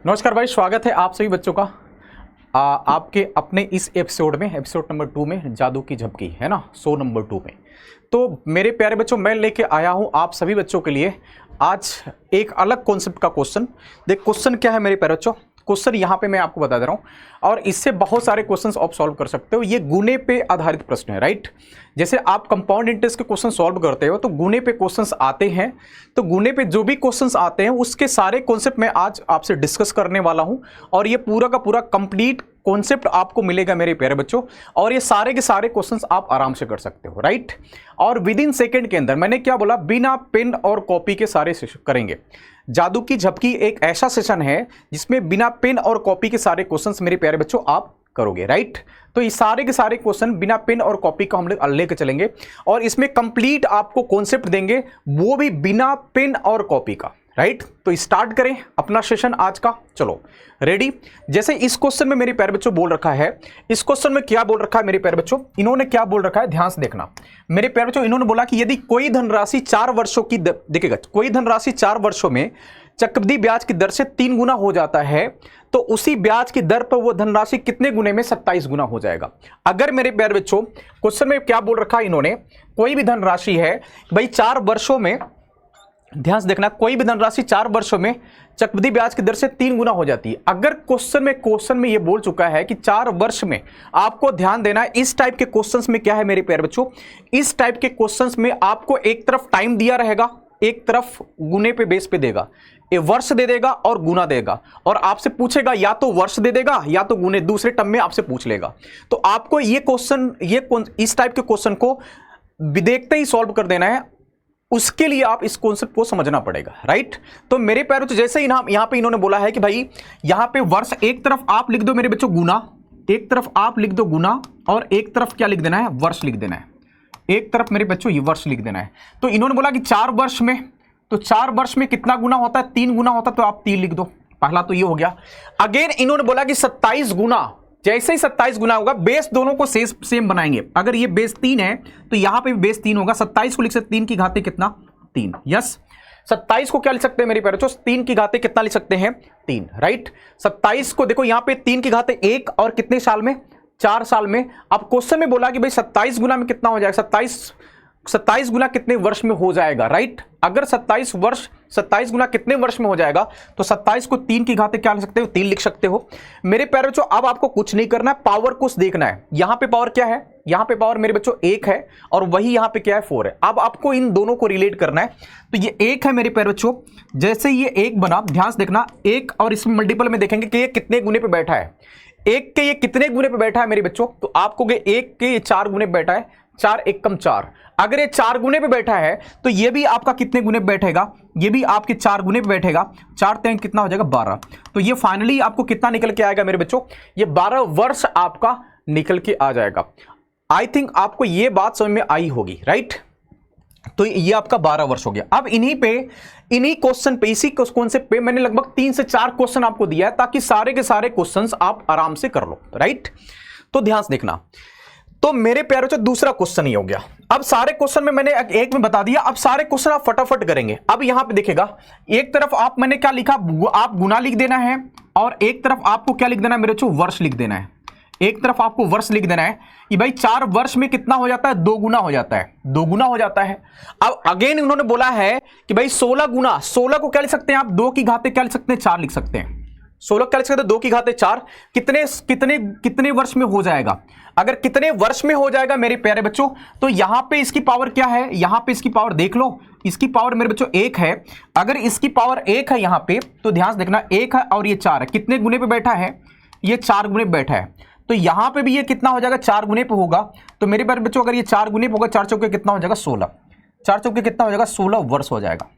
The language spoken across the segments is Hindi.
नमस्कार भाई, स्वागत है आप सभी बच्चों का आपके अपने इस एपिसोड में, एपिसोड नंबर 2 में, जादू की झपकी है ना, शो नंबर 2 में। तो मेरे प्यारे बच्चों, मैं लेके आया हूं आप सभी बच्चों के लिए आज एक अलग कॉन्सेप्ट का क्वेश्चन। देख क्वेश्चन क्या है मेरे प्यारे बच्चों, क्वेश्चन यहाँ पे मैं आपको बता दे रहा हूँ और इससे बहुत सारे क्वेश्चंस आप सॉल्व कर सकते हो। ये गुने पे आधारित प्रश्न है, राइट। जैसे आप कंपाउंड इंटरेस्ट के क्वेश्चन सॉल्व करते हो तो गुने पे क्वेश्चंस आते हैं, तो गुने पे जो भी क्वेश्चंस आते हैं उसके सारे कॉन्सेप्ट मैं आज आपसे डिस्कस करने वाला हूं और ये पूरा का पूरा कंप्लीट कॉन्सेप्ट आपको मिलेगा मेरे प्यारे बच्चों। और ये सारे के सारे क्वेश्चंस आप आराम से कर सकते हो, राइट। और विद इन सेकेंड के अंदर, मैंने क्या बोला, बिना पेन और कॉपी के सारे करेंगे। जादू की झपकी एक ऐसा सेशन है जिसमें बिना पेन और कॉपी के सारे क्वेश्चंस मेरे प्यारे बच्चों आप करोगे, राइट। तो ये सारे के सारे क्वेश्चन बिना पेन और कॉपी का हम लोग लेकर चलेंगे और इसमें कंप्लीट आपको कॉन्सेप्ट देंगे, वो भी बिना पेन और कॉपी का, राइट। तो स्टार्ट करें अपना सेशन आज का। चलो रेडी। जैसे इस क्वेश्चन में मेरे प्यारे बच्चों बोल रखा है, इस क्वेश्चन में क्या बोल रखा है मेरे प्यारे बच्चों, इन्होंने क्या बोल रखा है, ध्यान से देखना मेरे प्यारे बच्चों। इन्होंने बोला कि यदि कोई धनराशि 4 वर्षों की, देखिएगा, कोई धनराशि 4 वर्षों में चक्रवृद्धि ब्याज की दर से 3 गुना हो जाता है तो उसी ब्याज की दर पर वो धनराशि कितने गुने में 27 गुना हो जाएगा। अगर मेरे प्यारे बच्चों क्वेश्चन में क्या बोल रखा है इन्होंने, कोई भी धनराशि है भाई 4 वर्षों में, ध्यान से देखना, कोई भी धनराशि 4 वर्षों में चक्रवृद्धि ब्याज की दर से 3 गुना हो जाती है। अगर क्वेश्चन में ये बोल चुका है कि 4 वर्ष में, आपको ध्यान देना है इस टाइप के क्वेश्चंस में क्या है मेरे प्यारे बच्चों, इस टाइप के क्वेश्चंस में आपको एक तरफ टाइम दिया रहेगा, एक तरफ गुने पे बेस पे देगा, ये वर्ष दे देगा और गुना देगा और आपसे पूछेगा या तो वर्ष दे देगा या तो गुने, दूसरे टर्म में आपसे पूछ लेगा। तो आपको ये क्वेश्चन, इस टाइप के क्वेश्चन को देखते ही सॉल्व कर देना है, उसके लिए आप इस कॉन्सेप्ट को समझना पड़ेगा, राइट। तो मेरे प्यारे, तो जैसे ही यहां पे इन्होंने बोला है कि भाई यहां पे वर्ष, एक तरफ आप लिख दो मेरे बच्चों गुना, एक तरफ आप लिख दो गुना और एक तरफ क्या लिख देना है, वर्ष लिख देना है। एक तरफ मेरे बच्चों ये वर्ष लिख देना है। तो इन्होंने बोला कि 4 वर्ष में, तो 4 वर्ष में कितना गुना होता है, 3 गुना होता है, तो आप 3 लिख दो। पहला तो ये हो गया। अगेन इन्होंने बोला कि 27 गुना, जैसे ही 27 गुना होगा, बेस दोनों को सेम बनाएंगे। अगर ये बेस 3 है तो यहां पे भी बेस 3 होगा। 27 को लिख सकते 3 की घाते कितना, 3। यस, 27 को क्या लिख सकते हैं मेरे प्यारे बच्चों, 3 की घाते कितना लिख सकते हैं, 3, राइट। 27 को देखो यहां पे 3 की घाते 1 और कितने साल में, 4 साल में। अब क्वेश्चन में बोला कि भाई 27 गुना में कितना हो जाएगा, 27 गुना कितने वर्ष में हो जाएगा, राइट। अगर 27 गुना कितने वर्ष में हो जाएगा तो 27 को 3 की घाते क्या लिख सकते हो, 3 लिख सकते हो मेरे प्यारे बच्चों। अब आपको कुछ नहीं करना है, पावर को देखना है। यहां पे पावर क्या है, यहां पे पावर मेरे बच्चों 1 है और वही यहां पे क्या है, 4 है। अब आपको इन दोनों को रिलेट करना है। तो ये 1 है मेरे प्यारे बच्चों, जैसे ये 1 बना, ध्यान से देखना, 1 और इसमें मल्टीपल में देखेंगे कि ये कितने गुने पे बैठा है, 1 के ये कितने गुने पे बैठा है मेरे बच्चों, तो आपको 1 के ये 4 गुने पे बैठा है, 4 1 कम 4। अगर ये 4 गुने पे बैठा है तो ये भी आपका कितने गुने पे बैठेगा, ये भी आपके 4 गुने पे बैठेगा। 4 3 कितना हो जाएगा, 12। तो ये फाइनली आपको कितना निकल के आएगा मेरे बच्चों, ये 12 वर्ष आपका निकल के आ जाएगा। आई थिंक आपको ये बात समझ में आई होगी, राइट। तो ये आपका 12 वर्ष हो गया। अब इन्हीं क्वेश्चन पे, इसी कॉन्सेप्ट पे मैंने लगभग 3 से 4 क्वेश्चन आपको दिया है ताकि सारे के सारे क्वेश्चंस आप आराम से कर लो, राइट। तो ध्यान से देखना। तो मेरे प्यारे बच्चों दूसरा क्वेश्चन ही हो गया। अब सारे क्वेश्चन में मैंने एक में बता दिया, अब सारे क्वेश्चन आप फटाफट करेंगे। अब यहां पे देखिएगा, एक तरफ आप, मैंने क्या लिखा, आप गुना लिख देना है और एक तरफ आपको क्या लिख देना है मेरे बच्चों, वर्ष लिख देना है। एक तरफ आपको वर्ष लिख देना है कि भाई 4 वर्ष में कितना हो जाता है, 2 गुना हो जाता है, 2 गुना हो जाता है। अब अगेन उन्होंने बोला है कि भाई 16 गुना, 16 को क्या लिख सकते हैं आप, 2 की घाते क्या लिख सकते हैं, 4 लिख सकते हैं। 16 क्या लिख सकते हैं, 2 की घाते 4, कितने वर्ष में हो जाएगा। अगर कितने वर्ष में हो जाएगा मेरे प्यारे बच्चों, तो यहां पे इसकी पावर क्या है, यहां पे इसकी पावर देख लो, इसकी पावर मेरे बच्चों 1 है। अगर इसकी पावर 1 है यहां पे, तो ध्यान से देखना, 1 है और ये 4 है, कितने गुने पे बैठा है, ये 4 गुने पे बैठा है। तो यहां पे भी ये कितना हो जाएगा, 4 गुने पे होगा। तो मेरे प्यारे बच्चों अगर ये 4 गुने पे होगा, 4 चौके कितना हो जाएगा, 16, 4 चौके कितना हो जाएगा, 16 वर्ष हो जाएगा।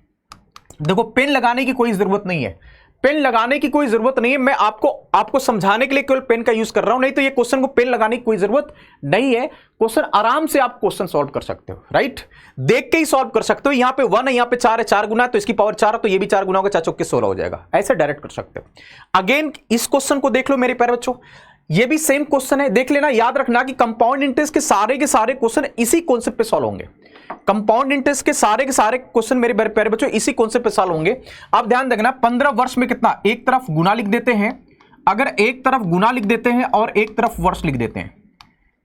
देखो पेन लगाने की कोई जरूरत नहीं है, पेन लगाने की कोई जरूरत नहीं है, मैं आपको समझाने के लिए केवल पेन का यूज कर रहा हूं, नहीं तो ये क्वेश्चन को पेन लगाने की कोई जरूरत नहीं है। क्वेश्चन आराम से आप क्वेश्चन सॉल्व कर सकते हो, राइट, देख के ही सॉल्व कर सकते हो। यहां पे 1 है, यहां पे 4 है, 4 गुना है तो इसकी पावर 4 है, तो ये भी 4 गुना होगा, 4 चौके 16 हो जाएगा, ऐसे डायरेक्ट कर सकते हो। अगेन इस क्वेश्चन को देख लो मेरे प्यारे बच्चों, ये भी सेम क्वेश्चन है, देख लेना, याद रखना कि कंपाउंड इंटरेस्ट के सारे क्वेश्चन इसी कॉन्सेप्ट पे सॉल्व होंगे। कंपाउंड इंटरेस्ट के सारे क्वेश्चन मेरे प्यारे बच्चों इसी कॉन्सेप्ट पे सॉल्व होंगे। अब ध्यान रखना 15 वर्ष में कितना, एक तरफ गुना लिख देते हैं, अगर एक तरफ गुना लिख देते हैं और एक तरफ वर्ष लिख देते हैं,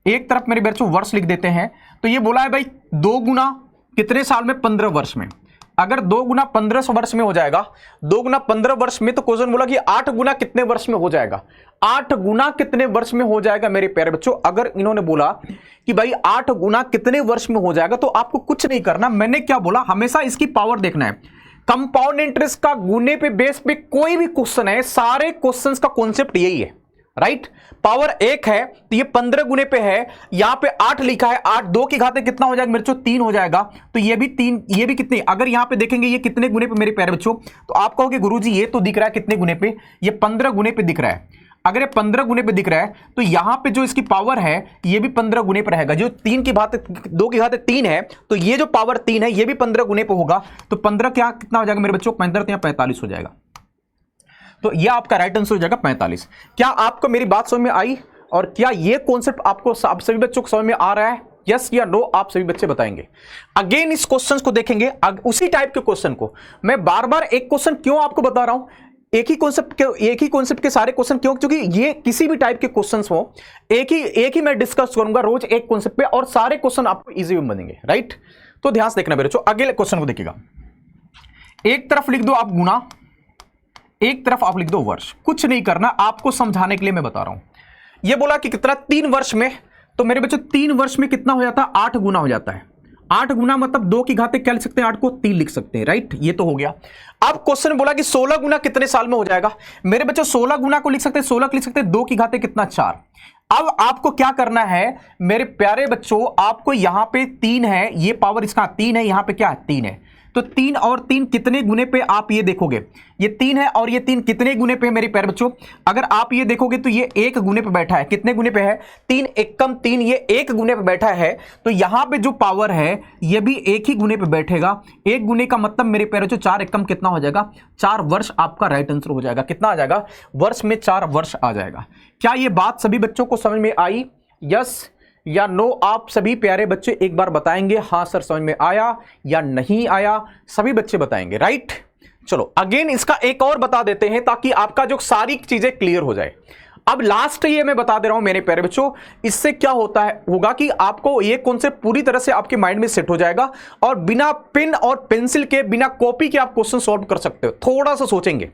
एक तरफ मेरे बच्चों वर्ष लिख देते हैं, तो ये बोला है भाई 2 गुना कितने साल में, 15 वर्ष में। अगर 2 गुना 15 वर्ष में हो जाएगा, 2 गुना 15 वर्ष में, तो क्वेश्चन बोला कि 8 गुना कितने वर्ष में हो जाएगा, 8 गुना कितने वर्ष में हो जाएगा मेरे प्यारे बच्चों। अगर इन्होंने बोला कि भाई 8 गुना कितने वर्ष में हो जाएगा, तो आपको कुछ नहीं करना, मैंने क्या बोला, हमेशा इसकी पावर देखना है। कंपाउंड इंटरेस्ट का गुने पे बेस पे कोई भी क्वेश्चन है, सारे क्वेश्चंस का कॉन्सेप्ट यही है, राइट। पावर 1 है तो ये 15 गुने पे है, यहां पे 8 लिखा है, 8 2 की घात कितना हो जाएगा मेरे बच्चों, 3 हो जाएगा। तो ये भी 3, ये भी कितने, अगर यहां पे देखेंगे ये कितने गुने पे मेरे प्यारे बच्चों, तो आप कहोगे गुरुजी ये तो दिख रहा है कितने गुने पे, ये 15 गुने पे दिख रहा है। अगर ये 15 गुने पे दिख रहा है तो यहां पे जो इसकी पावर है ये भी 15 गुने पर रहेगा। जो 3 की घात 2 की घात 3 है, तो ये जो पावर 3 है ये भी 15 गुने पे होगा। तो 15 क्या कितना हो जाएगा मेरे बच्चों, 15 तो यहां 45 हो जाएगा। तो ये आपका राइट आंसर हो जाएगा 45। क्या आपको मेरी बात समझ में आई, और क्या ये कॉन्सेप्ट आपको आप सभी बच्चों को समझ में आ रहा है, यस या नो, आप सभी बच्चे बताएंगे। अगेन इस क्वेश्चन को देखेंगे, उसी टाइप के क्वेश्चन को मैं बार बार एक क्वेश्चन क्यों आपको बता रहा हूं, एक ही कॉन्सेप्ट के सारे क्वेश्चन क्यों, क्योंकि ये किसी भी टाइप के क्वेश्चंस हो, एक ही मैं डिस्कस करूंगा रोज एक कॉन्सेप्ट पे, और सारे क्वेश्चन आपको इजी बनेंगे, राइट। तो ध्यान से देखना मेरे बच्चों, अगले क्वेश्चन को देखिएगा। एक तरफ लिख दो आप गुना, एक तरफ आप लिख दो वर्ष, कुछ नहीं करना, आपको समझाने के लिए मैं बता रहा हूं। यह बोला कि कितना, 3 वर्ष में, तो मेरे बच्चों 3 वर्ष में कितना हो जाता है, 8 गुना हो जाता है। 8 गुना मतलब 2 की घात क्या लिख सकते हैं, 8 को 3 लिख सकते हैं, राइट। ये तो हो गया। अब क्वेश्चन बोला कि 16 गुना कितने साल में हो जाएगा, मेरे बच्चों 16 गुना को लिख सकते हैं, 16 को लिख सकते हैं, 2 की घात कितना, 4। अब आपको क्या करना है मेरे प्यारे बच्चों, आपको यहां पे 3 है, ये पावर इसका 3 है, यहां पे क्या है, 3 है, तो 3 और 3 कितने गुने पे आप ये देखोगे, ये 3 है और ये 3 कितने गुने पे है मेरे प्यारे बच्चों, अगर आप ये देखोगे तो ये 1 गुने पे बैठा है, कितने गुने पे है, 3 एकम 3, ये 1 गुने पे बैठा है। तो यहां पे जो पावर है ये भी 1 ही गुने पे बैठेगा। 1 गुने का मतलब मेरे प्यारे बच्चों 4 एकम कितना हो जाएगा, 4 वर्ष आपका राइट आंसर हो जाएगा। कितना आ जाएगा, वर्ष में 4 वर्ष आ जाएगा। क्या ये बात सभी बच्चों को समझ में आई, यस या नो, आप सभी प्यारे बच्चे एक बार बताएंगे, हां सर समझ में आया या नहीं आया, सभी बच्चे बताएंगे, राइट। चलो अगेन इसका एक और बता देते हैं ताकि आपका जो सारी चीजें क्लियर हो जाए। अब लास्ट ये मैं बता दे रहा हूं मेरे प्यारे बच्चों, इससे क्या होता है होगा कि आपको ये कॉन्सेप्ट पूरी तरह से आपके माइंड में सेट हो जाएगा, और बिना पेन और पेंसिल के, बिना कॉपी के आप क्वेश्चन सॉल्व कर सकते हो, थोड़ा सा सोचेंगे,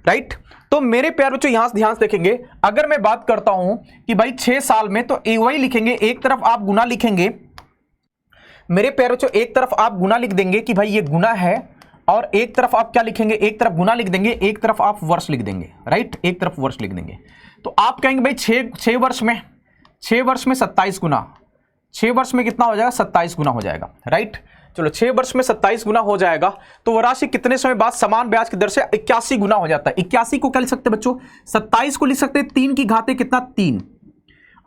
राइट। तो मेरे प्यारे बच्चों यहां से ध्यान से देखेंगे, अगर मैं बात करता हूं कि भाई 6 साल में, तो वही लिखेंगे, एक तरफ आप गुना लिखेंगे मेरे प्यारे बच्चों, एक तरफ आप गुना लिख देंगे कि भाई ये गुना है, और एक तरफ आप क्या लिखेंगे, एक तरफ गुना लिख देंगे, एक तरफ आप वर्ष लिख देंगे, राइट, एक तरफ वर्ष लिख देंगे। तो आप कहेंगे भाई 6 वर्ष में 27 गुना, 6 वर्ष में कितना हो जाएगा, 27 गुना हो जाएगा, राइट। चलो 6 वर्ष में 27 गुना हो जाएगा, तो वह राशि कितने समय बाद समान ब्याज की दर से 81 गुना हो जाता है। 81 को क्या लिख सकते हैं बच्चों, 27 को लिख सकते हैं 3 की घाते कितना, 3,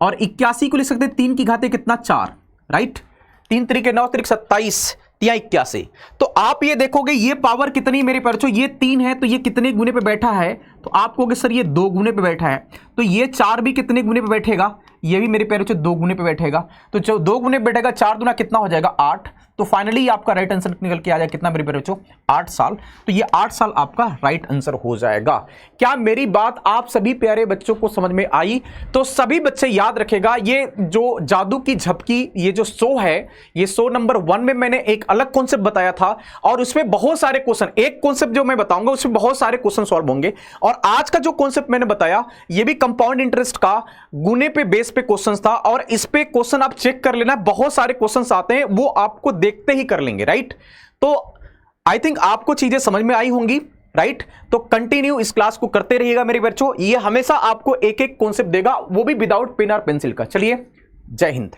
और 81 को लिख सकते हैं 3 की घाते कितना, 4, राइट। 3 3 9 3 27 या 81। तो आप ये देखोगे ये पावर कितनी मेरे बच्चों, ये 3 है, तो ये कितने गुने पे बैठा है, तो आप कहोगे सर ये 2 गुने पे बैठा है, तो ये 4 भी कितने गुने पे बैठेगा, ये भी मेरे प्यारे बच्चों 2 गुने पे बैठेगा। तो जो 2 गुने पे बैठेगा, 4 दूना कितना हो जाएगा, 8। तो फाइनली आपका राइट आंसर निकल के आ जाएगा कितना मेरे प्यारे बच्चों, 8 साल। तो ये 8 साल आपका राइट आंसर हो जाएगा। क्या मेरी बात आप सभी प्यारे बच्चों को समझ में आई? तो सभी बच्चे याद रखेगा, ये जो जादू की झपकी, ये जो शो है, ये शो नंबर 1 में मैंने एक अलग कॉन्सेप्ट बताया था, और उसमें बहुत सारे क्वेश्चन, एक कॉन्सेप्ट जो मैं बताऊंगा उसमें बहुत सारे क्वेश्चन सॉल्व होंगे। और आज का जो कॉन्सेप्ट मैंने बताया ये भी कंपाउंड इंटरेस्ट का गुने पे बेस पे क्वेश्चन था, और इस पे क्वेश्चन आप चेक कर लेना, बहुत सारे क्वेश्चन आते हैं, वो आपको देखते ही कर लेंगे, राइट। तो आई थिंक आपको चीजें समझ में आई होंगी, राइट। तो कंटिन्यू इस क्लास को करते रहिएगा मेरे बच्चों, ये हमेशा आपको एक एक कॉन्सेप्ट देगा, वो भी विदाउट पेन और पेंसिल का। चलिए, जय हिंद।